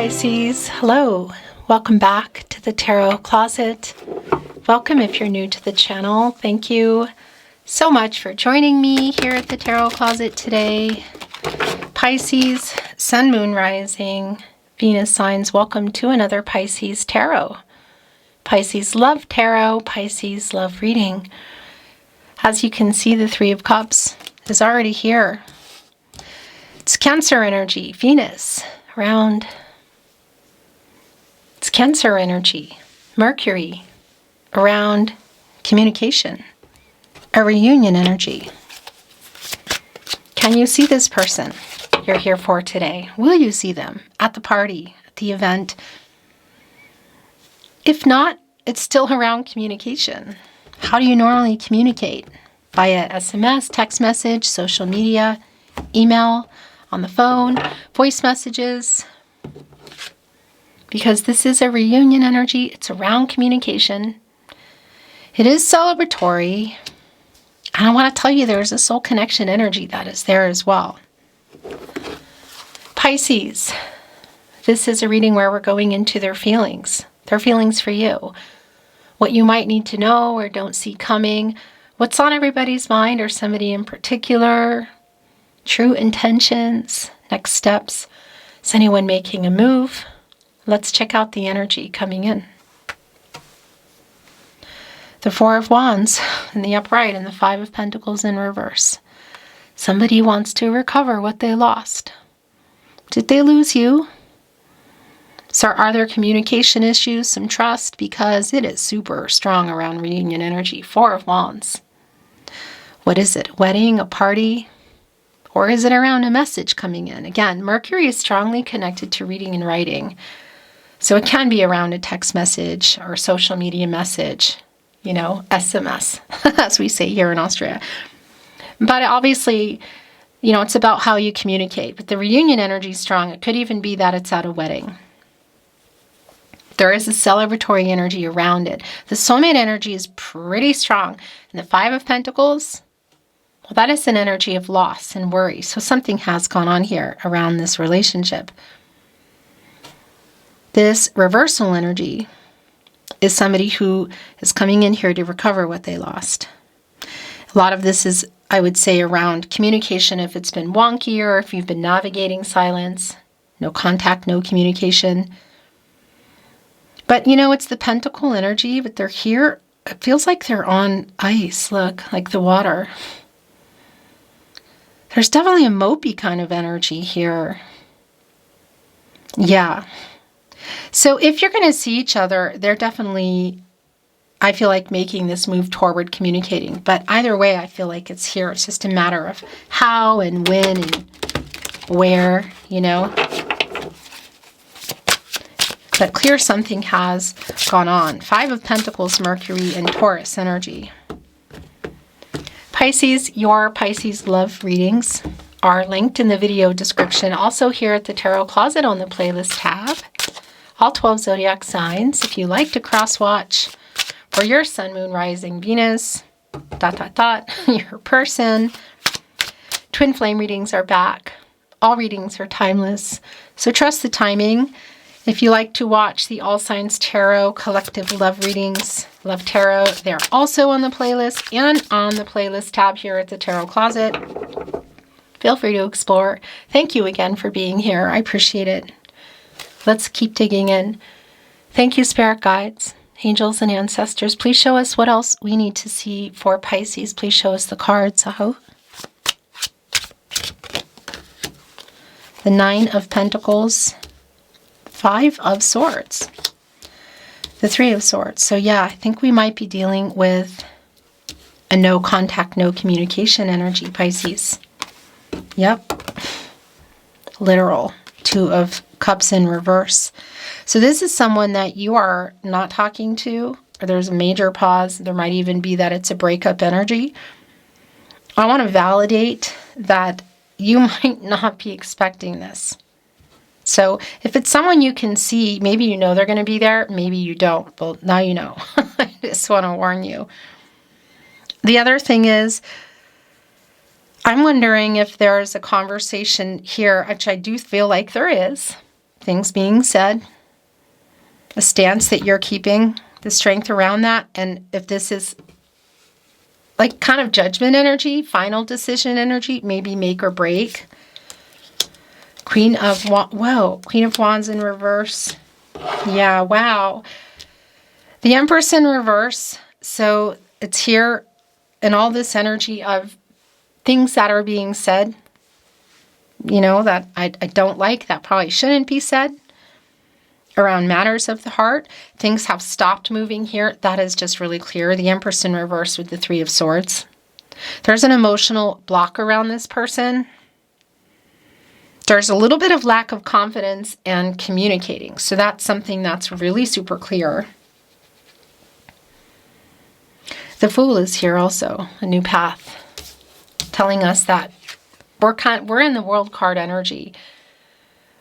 Pisces. Hello. Welcome back to the Tarot Closet. Welcome if you're new to the channel. Thank you so much for joining me here at the Tarot Closet today. Pisces, Sun, Moon, Rising, Venus signs, welcome to another Pisces Tarot. Pisces love tarot. Pisces love reading. As you can see, the Three of Cups is already here. It's Cancer energy, Venus around. It's Cancer energy, Mercury around communication, a reunion energy. Can you see this person you're here for today? Will you see them at the party, at the event? If not, it's still around communication. How do you normally communicate? Via SMS, text message, social media, email, on the phone, voice messages. Because this is a reunion energy, it's around communication. It is celebratory. And I want to tell you there's a soul connection energy that is there as well. Pisces, this is a reading where we're going into their feelings for you. What you might need to know or don't see coming, what's on everybody's mind or somebody in particular, true intentions, next steps. Is anyone making a move? Let's check out the energy coming in. The Four of Wands in the upright and the Five of Pentacles in reverse. Somebody wants to recover what they lost. Did they lose you? So are there communication issues, some trust? Because it is super strong around reunion energy. Four of Wands. What is it? Wedding, a party? Or is it around a message coming in? Again, Mercury is strongly connected to reading and writing. So it can be around a text message or social media message, SMS, as we say here in Austria. But obviously, it's about how you communicate. But the reunion energy is strong. It could even be that it's at a wedding. There is a celebratory energy around it. The soulmate energy is pretty strong. And the Five of Pentacles, well, that is an energy of loss and worry. So something has gone on here around this relationship. This reversal energy is somebody who is coming in here to recover what they lost. A lot of this is, I would say, around communication if it's been wonky or if you've been navigating silence. No contact, no communication. But, it's the Pentacle energy, but they're here. It feels like they're on ice, look, like the water. There's definitely a mopey kind of energy here. Yeah. So if you're going to see each other, they're definitely, I feel like, making this move toward communicating. But either way, I feel like it's here. It's just a matter of how and when and where, But clear something has gone on. Five of Pentacles, Mercury, and Taurus energy. Pisces, your Pisces love readings are linked in the video description. Also here at the Tarot Closet on the playlist tab. All 12 zodiac signs. If you like to cross-watch for your Sun, Moon, Rising, Venus, ... your person. Twin flame readings are back. All readings are timeless. So trust the timing. If you like to watch the All Signs Tarot Collective Love Readings, Love Tarot, they're also on the playlist and on the playlist tab here at the Tarot Closet. Feel free to explore. Thank you again for being here. I appreciate it. Let's keep digging in. Thank you, Spirit Guides, Angels, and Ancestors. Please show us what else we need to see for Pisces. Please show us the cards. The Nine of Pentacles. Five of Swords. The Three of Swords. So yeah, I think we might be dealing with a no contact, no communication energy, Pisces. Yep. Literal. Two of Cups in reverse. So this is someone that you are not talking to, or there's a major pause. There might even be that it's a breakup energy. I want to validate that you might not be expecting this. So if it's someone you can see, maybe you know they're going to be there, maybe you don't. Well, now you know. I just want to warn you. The other thing is, I'm wondering if there's a conversation here, which I do feel like there is, things being said, a stance that you're keeping, the strength around that. And if this is like kind of judgment energy, final decision energy, maybe make or break. Queen of Wands in reverse. Yeah, wow. The Empress in reverse. So it's here in all this energy of things that are being said, you know, that I don't like, that probably shouldn't be said around matters of the heart. Things have stopped moving here. That is just really clear. The Empress in reverse with the Three of Swords. There's an emotional block around this person. There's a little bit of lack of confidence and communicating. So that's something that's really super clear. The Fool is here also, a new path, telling us that we're in the World card energy.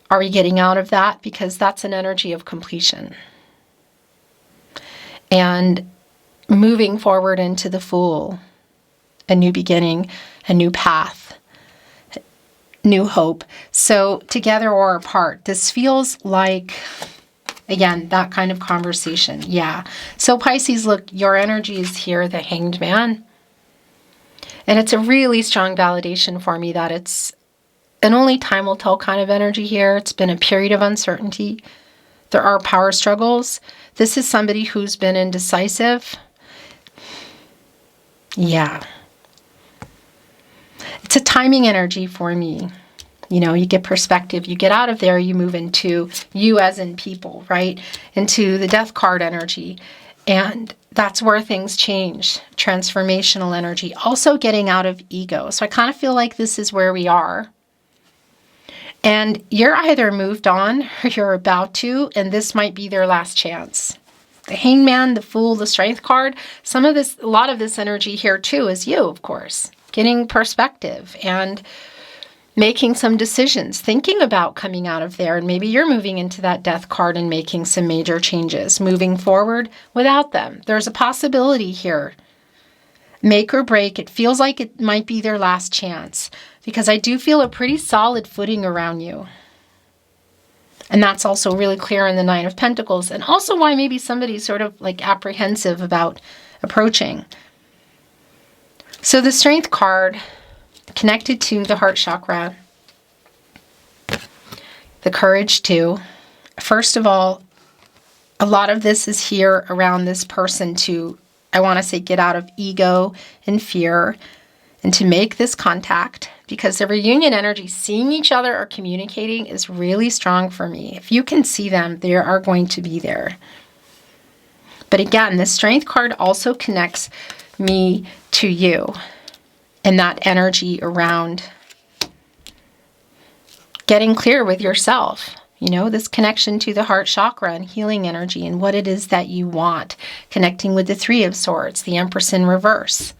Are we getting out of that? Because that's an energy of completion. And moving forward into the Fool, a new beginning, a new path, new hope. So together or apart, this feels like, again, that kind of conversation. Yeah. So Pisces, look, your energy is here, the Hanged Man. And it's a really strong validation for me that it's an only time will tell kind of energy here. It's been a period of uncertainty. There are power struggles. This is somebody who's been indecisive. Yeah. It's a timing energy for me. You know, you get perspective, you get out of there, you move into you as in people, right? Into the Death card energy. And that's where things change. Transformational energy. Also getting out of ego. So I kind of feel like this is where we are. And you're either moved on or you're about to, and this might be their last chance. The Hangman, the Fool, the Strength card, a lot of this energy here too is you, of course. Getting perspective and making some decisions, thinking about coming out of there. And maybe you're moving into that Death card and making some major changes, moving forward without them. There's a possibility here. Make or break. It feels like it might be their last chance because I do feel a pretty solid footing around you. And that's also really clear in the Nine of Pentacles, and also why maybe somebody's sort of like apprehensive about approaching. So the Strength card connected to the heart chakra, the Courage too. First of all, a lot of this is here around this person to, I want to say, get out of ego and fear and to make this contact, because the reunion energy, seeing each other or communicating, is really strong for me. If you can see them, they are going to be there. But again, the Strength card also connects me to you and that energy around getting clear with yourself. You know, this connection to the heart chakra and healing energy and what it is that you want. Connecting with the Three of Swords, the Empress in reverse.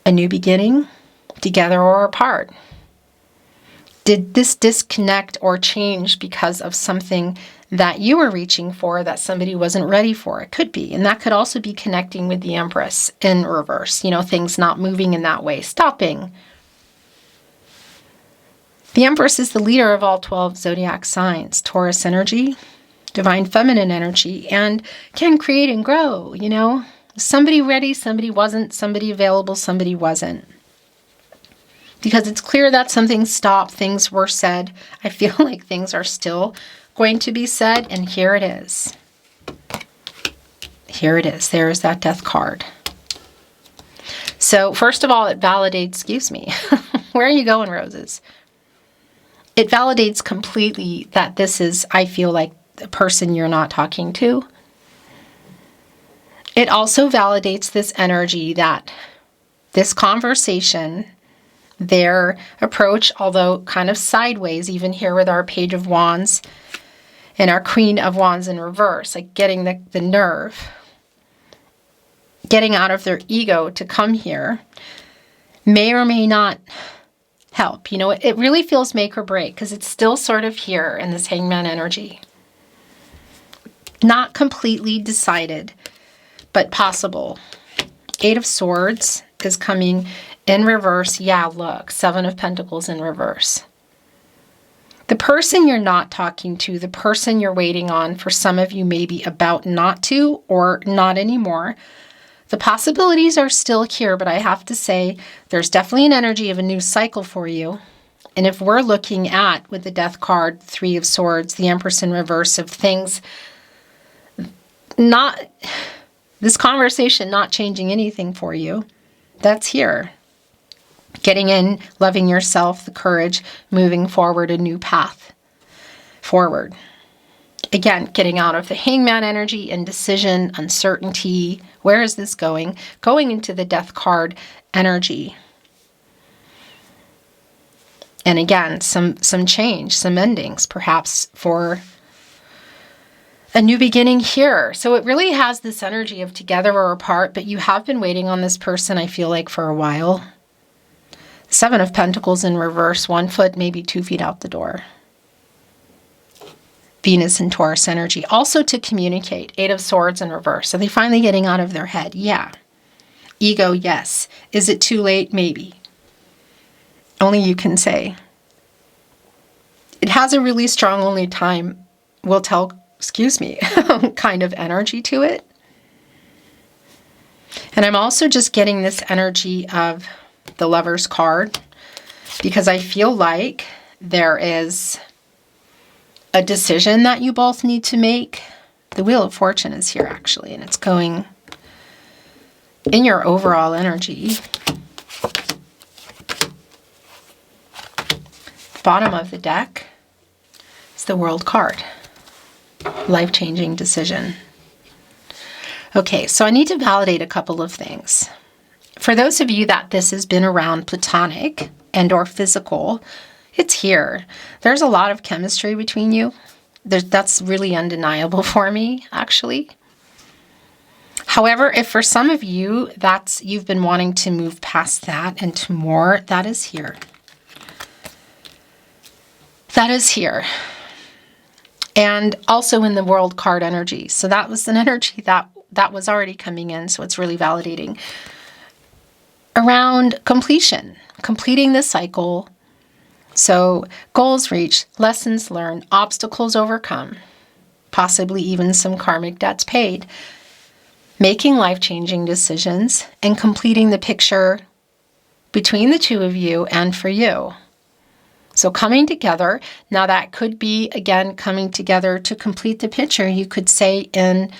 A new beginning, together or apart. Did this disconnect or change because of something that you were reaching for that somebody wasn't ready for? It could be. And that could also be connecting with the Empress in reverse. You know, things not moving in that way, stopping. The Empress is the leader of all 12 zodiac signs. Taurus energy, divine feminine energy, and can create and grow, you know. Somebody ready, somebody wasn't, somebody available, somebody wasn't. Because it's clear that something stopped, things were said. I feel like things are still going to be said, and here it is. Here it is. There is that Death card. So first of all, it validates, excuse me, where are you going, roses? It validates completely that this is, I feel like, the person you're not talking to. It also validates this energy that this conversation, their approach, although kind of sideways, even here with our Page of Wands and our Queen of Wands in reverse, like getting the nerve, getting out of their ego to come here, may or may not help. You know, it really feels make or break because it's still sort of here in this Hangman energy. Not completely decided, but possible. Eight of Swords is coming in reverse. Yeah, look, Seven of Pentacles in reverse. The person you're not talking to, the person you're waiting on, for some of you maybe about not to or not anymore. The possibilities are still here, but I have to say there's definitely an energy of a new cycle for you. And if we're looking at, with the Death card, Three of Swords, the Empress in reverse, of things not, this conversation not changing anything for you, that's here. Getting in, loving yourself, the courage, moving forward, a new path forward. Again, getting out of the Hangman energy, indecision, uncertainty. Where is this going? Going into the Death card energy. And again, some change, some endings, perhaps for a new beginning here. So it really has this energy of together or apart, but you have been waiting on this person, I feel like, for a while. Seven of Pentacles in reverse, 1 foot, maybe 2 feet out the door. Venus and Taurus energy. Also to communicate, 8 of Swords in reverse. Are they finally getting out of their head? Yeah. Ego, yes. Is it too late? Maybe. Only you can say. It has a really strong only time will tell, kind of energy to it. And I'm also just getting this energy of the Lover's card, because I feel like there is a decision that you both need to make. The Wheel of Fortune is here, actually, and it's going in your overall energy. Bottom of the deck is the World card. Life-changing decision. Okay, so I need to validate a couple of things. For those of you that this has been around platonic and or physical, it's here. There's a lot of chemistry between you. That's really undeniable for me, actually. However, if for some of you you've been wanting to move past that and to more, that is here. That is here. And also in the World card energy. So that was an energy that was already coming in, so it's really validating. Around completion, completing the cycle. So goals reached, lessons learned, obstacles overcome, possibly even some karmic debts paid. Making life-changing decisions and completing the picture between the two of you and for you. So coming together, now that could be, again, coming together to complete the picture. You could say in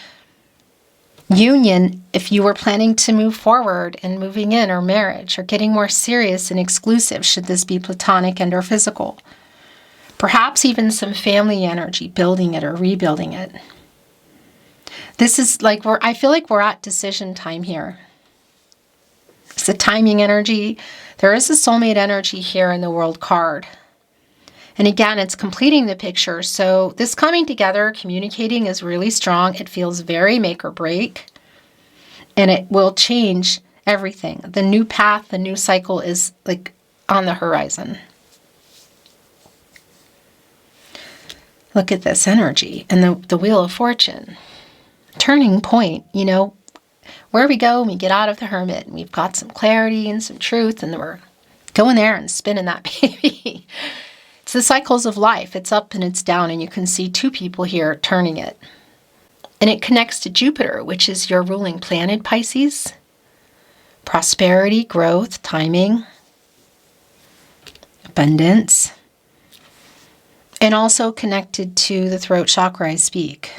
union, if you were planning to move forward and moving in, or marriage, or getting more serious and exclusive, should this be platonic and or physical. Perhaps even some family energy, building it or rebuilding it. This is like, I feel like we're at decision time here. It's the timing energy. There is a soulmate energy here in the World card. And again, it's completing the picture. So this coming together, communicating is really strong. It feels very make or break. And it will change everything. The new path, the new cycle is like on the horizon. Look at this energy and the Wheel of Fortune. Turning point, where we go, we get out of the Hermit and we've got some clarity and some truth, and we're going there and spinning that baby. It's the cycles of life. It's up and it's down, and you can see two people here turning it. And it connects to Jupiter, which is your ruling planet, Pisces. Prosperity, growth, timing, abundance. And also connected to the throat chakra I speak.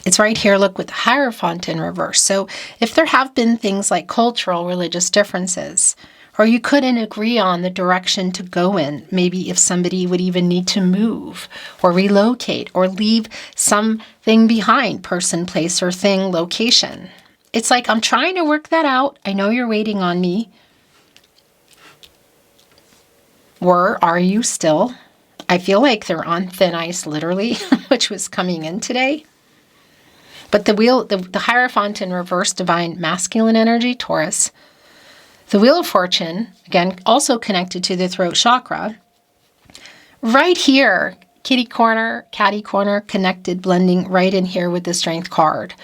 It's right here, look, with the Hierophant in reverse. So if there have been things like cultural, religious differences, or you couldn't agree on the direction to go in, maybe if somebody would even need to move or relocate or leave something behind, person, place, or thing, location. It's like, I'm trying to work that out. I know you're waiting on me. Or are you still? I feel like they're on thin ice, literally, which was coming in today. But the Hierophant in reverse, divine masculine energy, Taurus. The Wheel of Fortune, again, also connected to the throat chakra. Right here, kitty corner, catty corner, connected, blending right in here with the Strength card.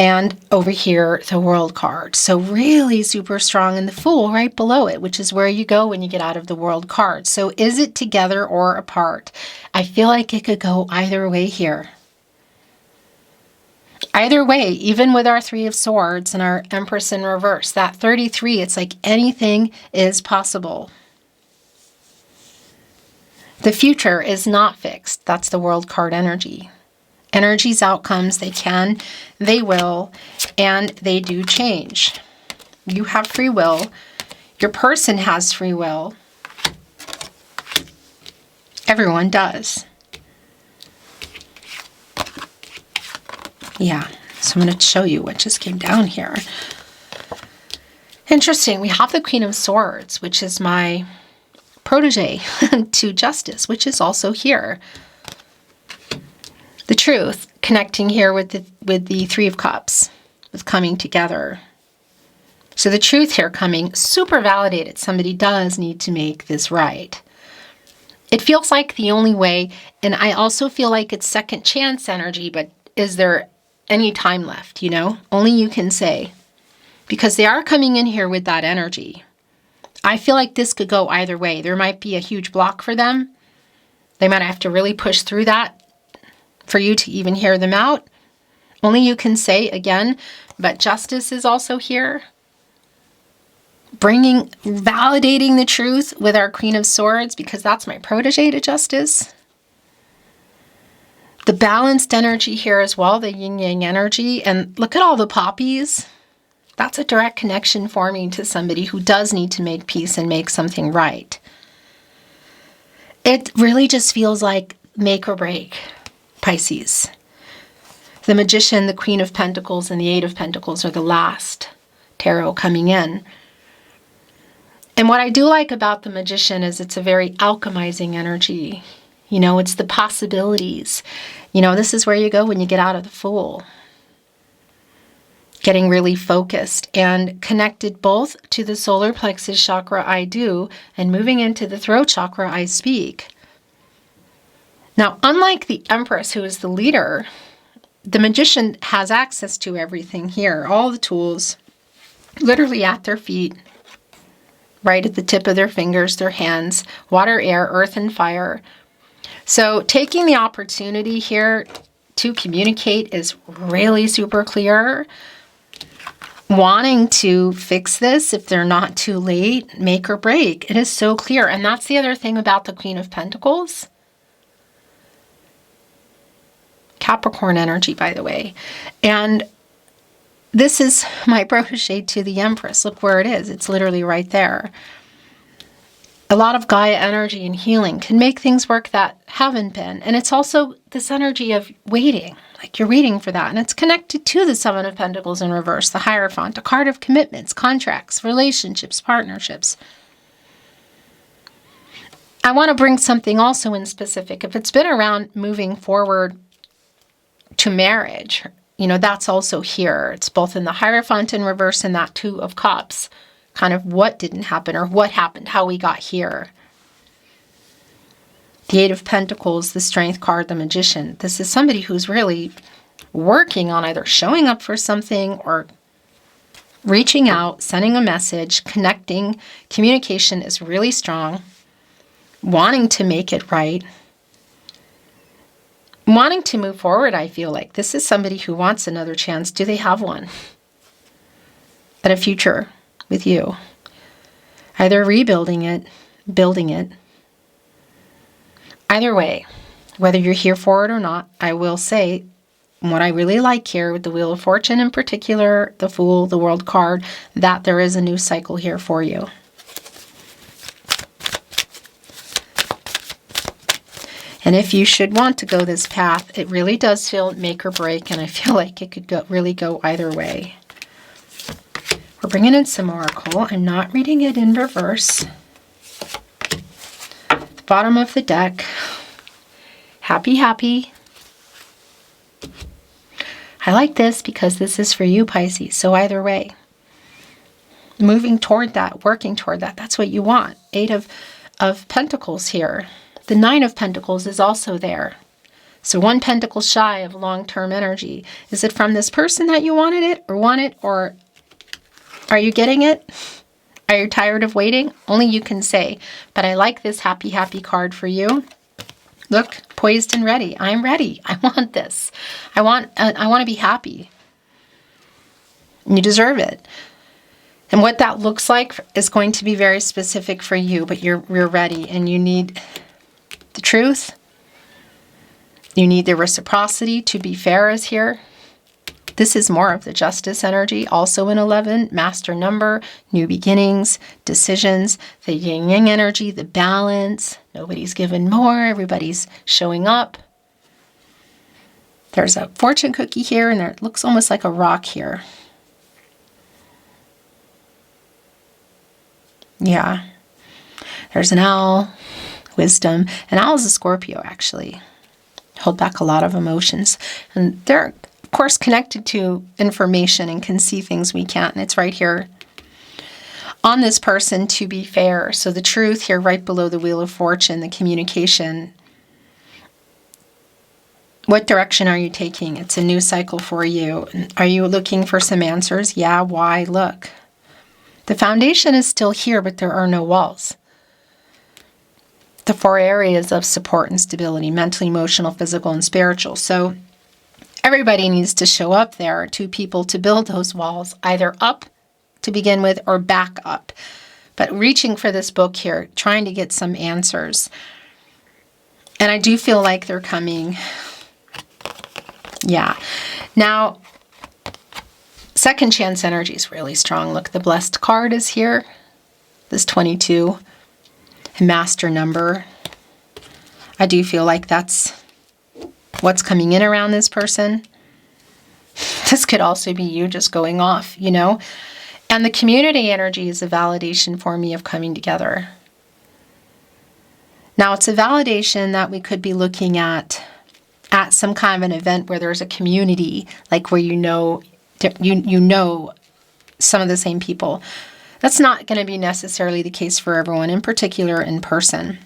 And over here, the World card. So really super strong, and the Fool right below it, which is where you go when you get out of the World card. So is it together or apart? I feel like it could go either way here. Either way, even with our Three of Swords and our Empress in reverse, that 33, it's like anything is possible. The future is not fixed. That's the World card energy. Energy's outcomes, they can, they will, and they do change. You have free will. Your person has free will. Everyone does. Yeah, so I'm going to show you what just came down here. Interesting, we have the Queen of Swords, which is my protege to Justice, which is also here. The Truth, connecting here with the Three of Cups, with coming together. So the Truth here coming, super validated. Somebody does need to make this right. It feels like the only way, and I also feel like it's second chance energy, but is there any time left, you know? Only you can say. Because they are coming in here with that energy. I feel like this could go either way. There might be a huge block for them. They might have to really push through that for you to even hear them out. Only you can say again, but Justice is also here. Validating the Truth with our Queen of Swords, because that's my protege to Justice. The balanced energy here as well, the yin-yang energy. And look at all the poppies. That's a direct connection for me to somebody who does need to make peace and make something right. It really just feels like make or break, Pisces. The Magician, the Queen of Pentacles, and the Eight of Pentacles are the last tarot coming in. And what I do like about the Magician is it's a very alchemizing energy. You know, it's the possibilities. You know, this is where you go when you get out of the Fool. Getting really focused and connected both to the solar plexus chakra, I do, and moving into the throat chakra, I speak. Now, unlike the Empress, who is the leader, the Magician has access to everything here, all the tools, literally at their feet, right at the tip of their fingers, their hands, water, air, earth, and fire. So taking the opportunity here to communicate is really super clear. Wanting to fix this if they're not too late, make or break. It is so clear. And that's the other thing about the Queen of Pentacles. Capricorn energy, by the way. And this is my protege to the Empress. Look where it is. It's literally right there. A lot of Gaia energy and healing can make things work that haven't been. And it's also this energy of waiting. Like you're waiting for that. And it's connected to the Seven of Pentacles in reverse, the Hierophant, a card of commitments, contracts, relationships, partnerships. I want to bring something also in specific. If it's been around moving forward to marriage, you know, that's also here. It's both in the Hierophant in reverse and that Two of Cups. Kind of what didn't happen or what happened, how we got here. The Eight of Pentacles, the Strength card, the Magician. This is somebody who's really working on either showing up for something or reaching out, sending a message, connecting. Communication is really strong. Wanting to make it right. Wanting to move forward, I feel like. This is somebody who wants another chance. Do they have one? At a future with you. Either rebuilding it, building it. Either way, whether you're here for it or not, I will say what I really like here with the Wheel of Fortune in particular, the Fool, the World card, that there is a new cycle here for you. And if you should want to go this path, it really does feel make or break, and I feel like it could really go either way. We're bringing in some Oracle. I'm not reading it in reverse. The bottom of the deck. Happy, happy. I like this because this is for you, Pisces. So either way, moving toward that, working toward that, that's what you want. Eight of Pentacles here. The Nine of Pentacles is also there. So 1 pentacle shy of long-term energy. Is it from this person that you wanted it or want it, or are you getting it? Are you tired of waiting? Only you can say. But I like this happy, happy card for you. Look, poised and ready. I'm ready. I want this. I want to be happy. You deserve it. And what that looks like is going to be very specific for you, but you're ready, and you need the truth. You need the reciprocity. To be fair is here. This is more of the justice energy. Also in 11, master number, new beginnings, decisions, the yin-yang energy, the balance. Nobody's given more. Everybody's showing up. There's a fortune cookie here, and there looks almost like a rock here. Yeah. There's an owl, wisdom. An owl is a Scorpio, actually. Hold back a lot of emotions. And they're, of course, connected to information and can see things we can't. And it's right here on this person, to be fair. So the truth here, right below the Wheel of Fortune, the communication. What direction are you taking? It's a new cycle for you. Are you looking for some answers? Yeah, why? Look. The foundation is still here, but there are no walls. The 4 areas of support and stability: mental, emotional, physical, and spiritual. So everybody needs to show up there. 2 people to build those walls, either up to begin with or back up. But reaching for this book here, trying to get some answers. And I do feel like they're coming. Yeah. Now, second chance energy is really strong. Look, the blessed card is here. This 22. Master number. I do feel like that's what's coming in around this person. This could also be you just going off, you know. And the community energy is a validation for me of coming together. Now, it's a validation that we could be looking at some kind of an event where there's a community, like where you know some of the same people. That's not going to be necessarily the case for everyone, in particular in person.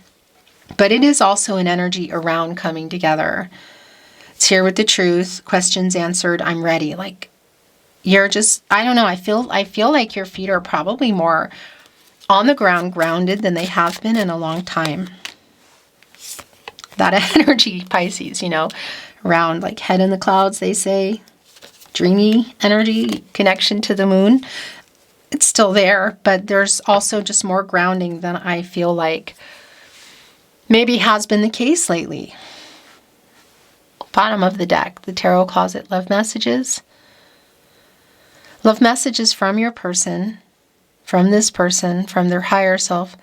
But it is also an energy around coming together. It's here with the truth, questions answered, I'm ready. Like, you're just, I don't know, I feel like your feet are probably more on the ground, grounded, than they have been in a long time. That energy, Pisces, you know, around like head in the clouds, they say. Dreamy energy, connection to the moon. It's still there, but there's also just more grounding than I feel like maybe has been the case lately. Bottom of the deck, the tarot closet, love messages. Love messages from your person, from this person, from their higher self.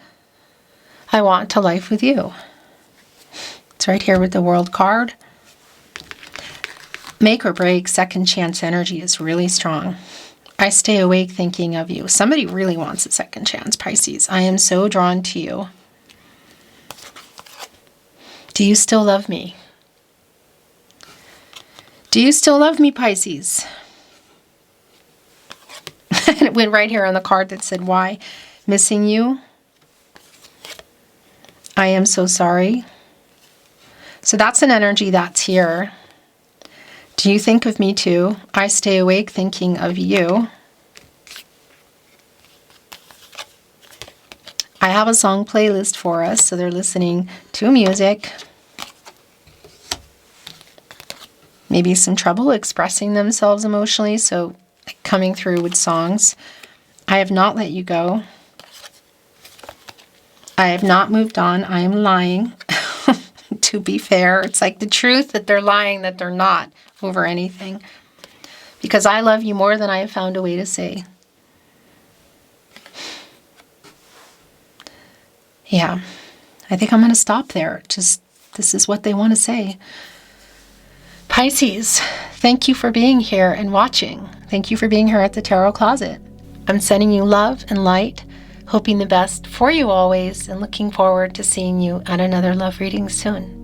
I want to life with you. It's right here with the World card. Make or break, second chance energy is really strong. I stay awake thinking of you. Somebody really wants a second chance, Pisces. I am so drawn to you. Do you still love me? Do you still love me, Pisces? And it went right here on the card that said, why? Missing you? I am so sorry. So that's an energy that's here. Do you think of me too? I stay awake thinking of you. I have a song playlist for us, so they're listening to music. Maybe some trouble expressing themselves emotionally, so coming through with songs. I have not let you go. I have not moved on. I am lying. To be fair, it's like the truth that they're lying, that they're not over anything. Because I love you more than I have found a way to say. Yeah, I think I'm going to stop there. Just, this is what they want to say. Pisces, thank you for being here and watching. Thank you for being here at the Tarot Closet. I'm sending you love and light, hoping the best for you always, and looking forward to seeing you at another love reading soon.